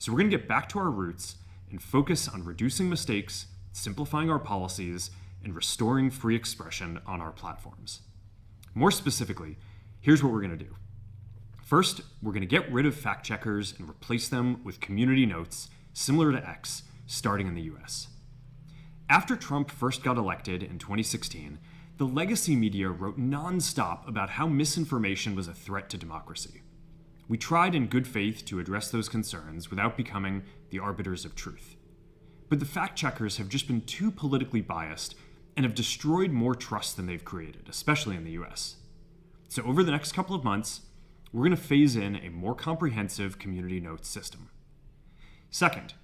So we're going to get back to our roots and focus on reducing mistakes, simplifying our policies, and restoring free expression on our platforms. More specifically, here's what we're going to do. First, we're going to get rid of fact checkers and replace them with community notes similar to X, starting in the US. After Trump first got elected in 2016, the legacy media wrote nonstop about how misinformation was a threat to democracy. We tried in good faith to address those concerns without becoming the arbiters of truth. But the fact checkers have just been too politically biased and have destroyed more trust than they've created, especially in the US. So over the next couple of months, we're going to phase in a more comprehensive community notes system. Second,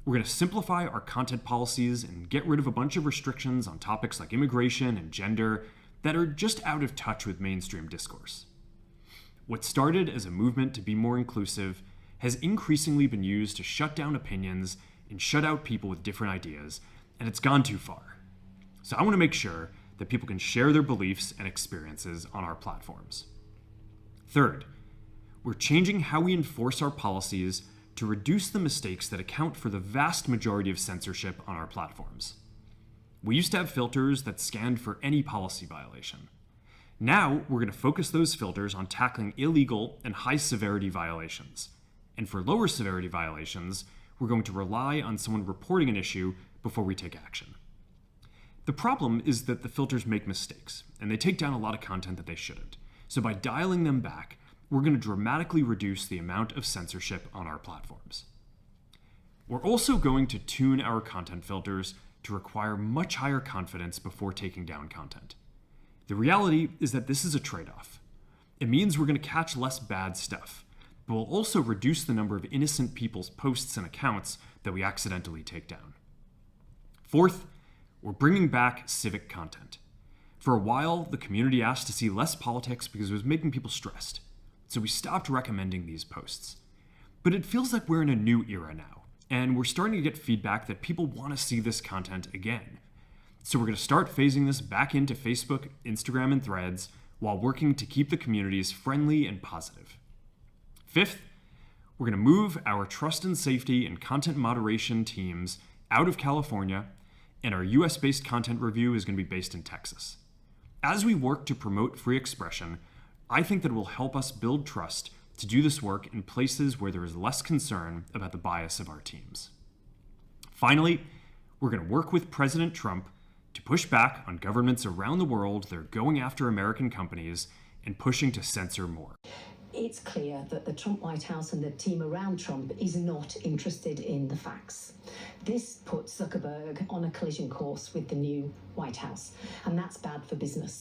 we're going to simplify our content policies and get rid of a bunch of restrictions on topics like immigration and gender that are just out of touch with mainstream discourse. What started as a movement to be more inclusive has increasingly been used to shut down opinions and shut out people with different ideas, and it's gone too far. So I want to make sure that people can share their beliefs and experiences on our platforms. Third, we're changing how we enforce our policies to reduce the mistakes that account for the vast majority of censorship on our platforms. We used to have filters that scanned for any policy violation. Now, we're going to focus those filters on tackling illegal and high-severity violations. And for lower severity violations, we're going to rely on someone reporting an issue before we take action. The problem is that the filters make mistakes, and they take down a lot of content that they shouldn't. So by dialing them back, we're going to dramatically reduce the amount of censorship on our platforms. We're also going to tune our content filters to require much higher confidence before taking down content. The reality is that this is a trade-off. It means we're going to catch less bad stuff, but we'll also reduce the number of innocent people's posts and accounts that we accidentally take down. Fourth, we're bringing back civic content. For a while, the community asked to see less politics because it was making people stressed. So we stopped recommending these posts. But it feels like we're in a new era now, and we're starting to get feedback that people want to see this content again. So we're going to start phasing this back into Facebook, Instagram, and Threads while working to keep the communities friendly and positive. Fifth, we're going to move our trust and safety and content moderation teams out of California, and our US-based content review is going to be based in Texas. As we work to promote free expression, I think that it will help us build trust to do this work in places where there is less concern about the bias of our teams. Finally, we're going to work with President Trump to push back on governments around the world that are going after American companies and pushing to censor more. It's clear that the Trump White House and the team around Trump is not interested in the facts. This puts Zuckerberg on a collision course with the new White House, and that's bad for business.